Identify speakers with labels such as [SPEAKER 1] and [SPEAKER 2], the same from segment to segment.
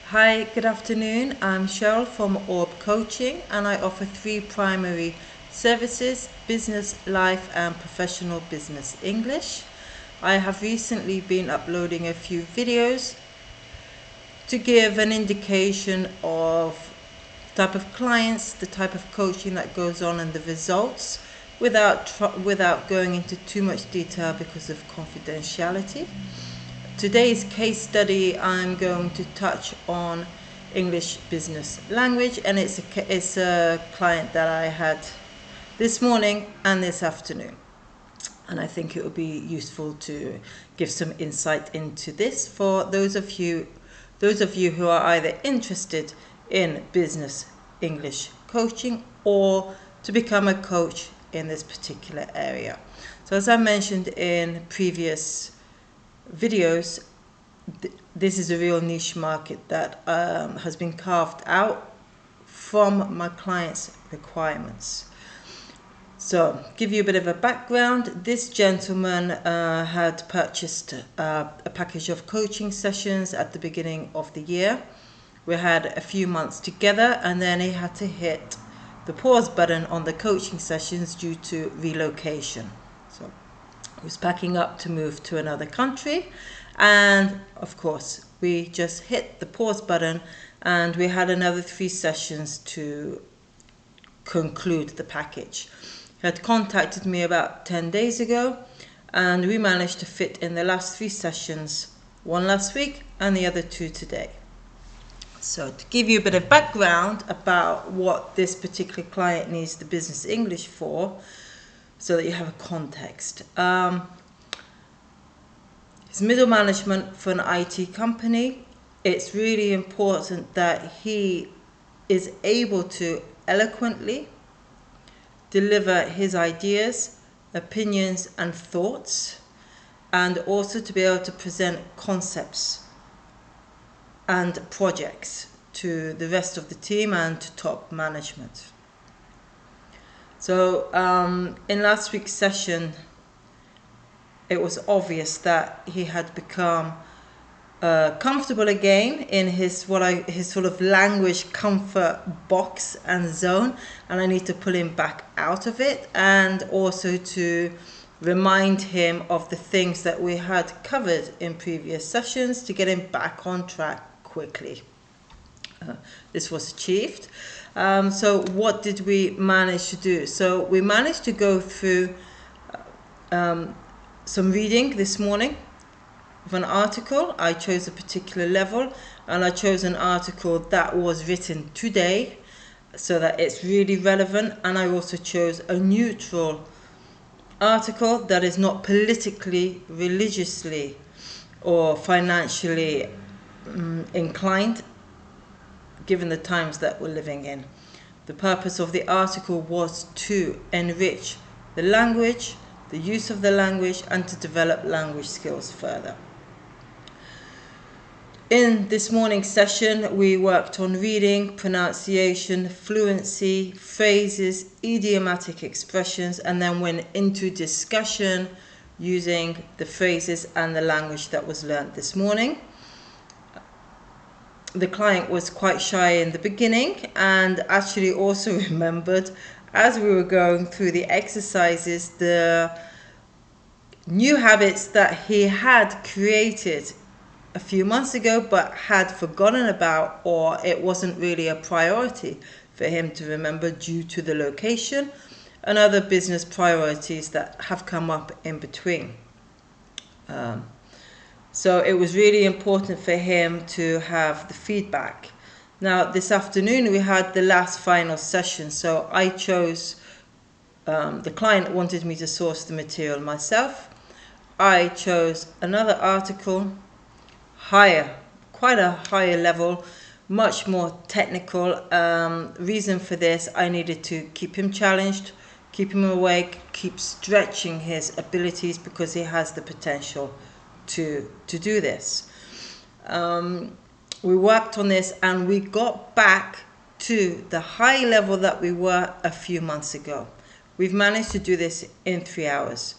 [SPEAKER 1] Hi, good afternoon. I'm Cheryl from Orb Coaching, and I offer 3 primary services: business, life, and professional business English. I have recently been uploading a few videos to give an indication of the type of clients, the type of coaching that goes on, and the results without going into too much detail because of confidentiality. Today's case study, I'm going to touch on English business language, and it's a client that I had this morning and this afternoon, and I think it would be useful to give some insight into this for those of you who are either interested in business English coaching or to become a coach in this particular area. So as I mentioned in previous videos, this is a real niche market that has been carved out from my clients' requirements. So, give you a bit of a background. This gentleman had purchased a package of coaching sessions at the beginning of the year. We had a few months together, and then he had to hit the pause button on the coaching sessions due to relocation. So he was packing up to move to another country, and of course we just hit the pause button, and we had another 3 sessions to conclude the package. He had contacted me about 10 days ago, and we managed to fit in the last 3 sessions, one last week and the other 2 today. So to give you a bit of background about what this particular client needs the business English for, so that you have a context. His middle management for an IT company. It's really important that he is able to eloquently deliver his ideas, opinions, and thoughts, and also to be able to present concepts and projects to the rest of the team and to top management. So in last week's session, it was obvious that he had become comfortable again in his sort of language comfort box and zone, and I need to pull him back out of it, and also to remind him of the things that we had covered in previous sessions to get him back on track quickly. This was achieved. So what did we manage to do? So we managed to go through some reading this morning of an article. I chose a particular level, and I chose an article that was written today so that it's really relevant, and I also chose a neutral article that is not politically, religiously, or financially inclined, given the times that we're living in. The purpose of the article was to enrich the language, the use of the language, and to develop language skills further. In this morning's session, we worked on reading, pronunciation, fluency, phrases, idiomatic expressions, and then went into discussion using the phrases and the language that was learned this morning. The client was quite shy in the beginning, and actually also remembered, as we were going through the exercises, the new habits that he had created a few months ago but had forgotten about, or it wasn't really a priority for him to remember due to the location and other business priorities that have come up in between. So it was really important for him to have the feedback. Now this afternoon we had the last final session, so I chose, the client wanted me to source the material myself. I chose another article, quite a higher level, much more technical. Reason for this, I needed to keep him challenged, keep him awake, keep stretching his abilities, because he has the potential to do this. We worked on this, and we got back to the high level that we were a few months ago. We've managed to do this in 3 hours.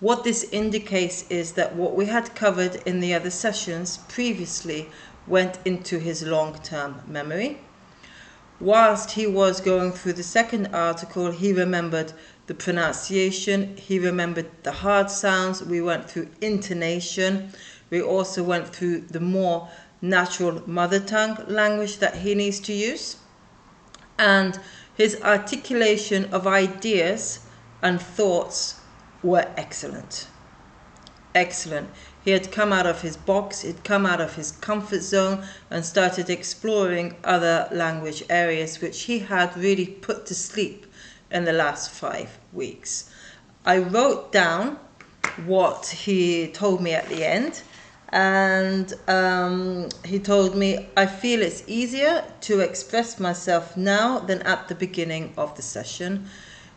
[SPEAKER 1] What this indicates is that what we had covered in the other sessions previously went into his long-term memory. Whilst he was going through the second article, he remembered the pronunciation, he remembered the hard sounds, we went through intonation, we also went through the more natural mother tongue language that he needs to use, and his articulation of ideas and thoughts were excellent. Excellent. He had come out of his box, he'd come out of his comfort zone and started exploring other language areas which he had really put to sleep in the last 5 weeks. I wrote down what he told me at the end, and he told me, I feel it's easier to express myself now than at the beginning of the session.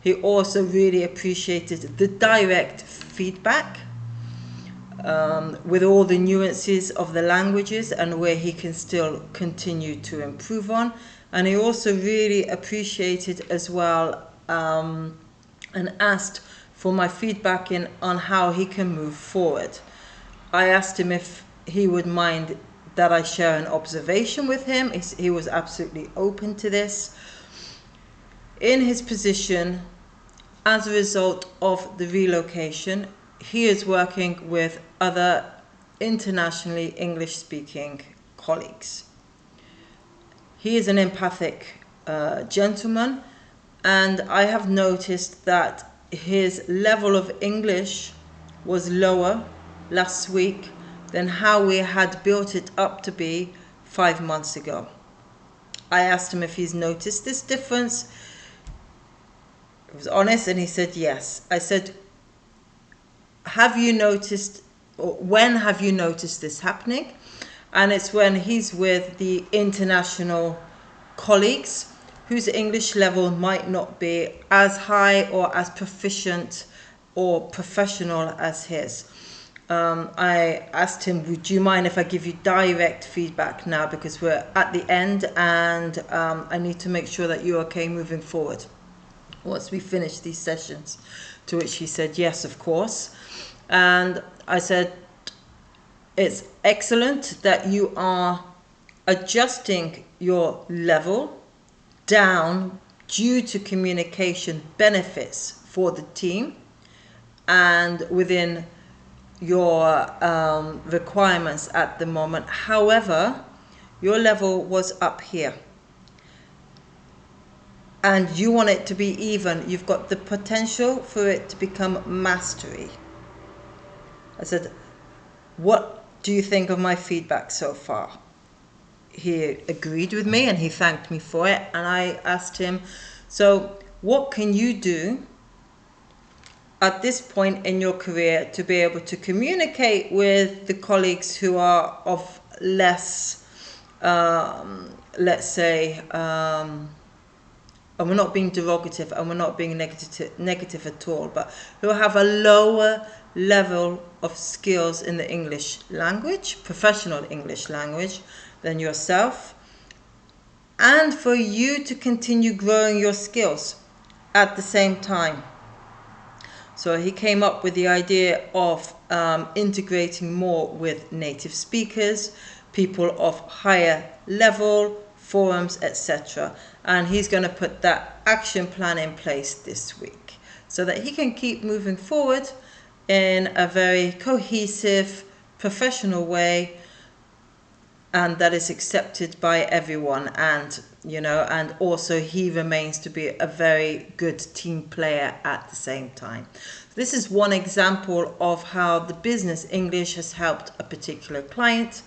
[SPEAKER 1] He also really appreciated the direct feedback with all the nuances of the languages and where he can still continue to improve on. And he also really appreciated as well and asked for my feedback on how he can move forward. I asked him if he would mind that I share an observation with him. He was absolutely open to this. In his position, as a result of the relocation, he is working with other internationally English-speaking colleagues. He is an empathic gentleman, and I have noticed that his level of English was lower last week than how we had built it up to be 5 months ago. I asked him if he's noticed this difference. He was honest and he said yes. I said, have you noticed, or when have you noticed this happening? And it's when he's with the international colleagues whose English level might not be as high or as proficient or professional as his. I asked him, would you mind if I give you direct feedback now, because we're at the end and I need to make sure that you're okay moving forward once we finish these sessions. To which he said yes, of course. And I said, it's excellent that you are adjusting your level down due to communication benefits for the team and within your requirements at the moment. However, your level was up here and you want it to be even. You've got the potential for it to become mastery. I said, what do you think of my feedback so far? He agreed with me and he thanked me for it. And I asked him, so what can you do at this point in your career to be able to communicate with the colleagues who are of less, let's say, and we're not being derogative and we're not being negative at all, but who have a lower level of skills in the English language, professional English language, than yourself, and for you to continue growing your skills at the same time. So he came up with the idea of integrating more with native speakers, people of higher level, forums, etc. And he's going to put that action plan in place this week so that he can keep moving forward in a very cohesive, professional way, and that is accepted by everyone. And and also he remains to be a very good team player at the same time. This is one example of how the business English has helped a particular client.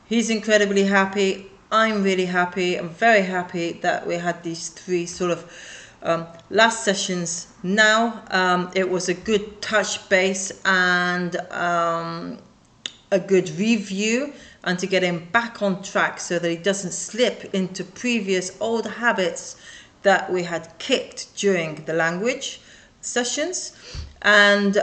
[SPEAKER 1] He's incredibly happy. I'm really happy. I'm very happy that we had these 3 sort of last sessions now. It was a good touch base and a good review, and to get him back on track so that he doesn't slip into previous old habits that we had kicked during the language sessions. And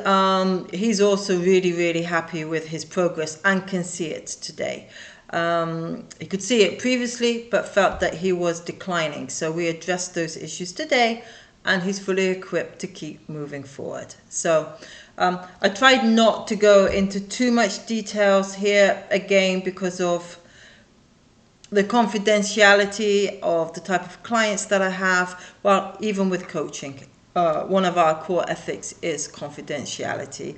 [SPEAKER 1] he's also really, really happy with his progress and can see it today. He could see it previously, but felt that he was declining. So we addressed those issues today, and he's fully equipped to keep moving forward. So I tried not to go into too much details here, again, because of the confidentiality of the type of clients that I have. Well, even with coaching, one of our core ethics is confidentiality.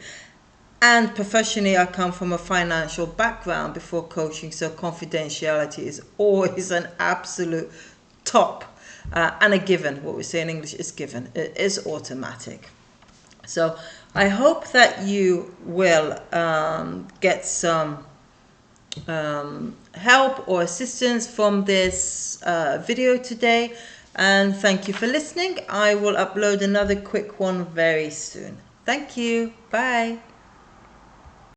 [SPEAKER 1] And professionally, I come from a financial background before coaching, so confidentiality is always an absolute top and a given. What we say in English is given, it is automatic. So I hope that you will get some help or assistance from this video today, and thank you for listening. I will upload another quick one very soon. Thank you. Bye.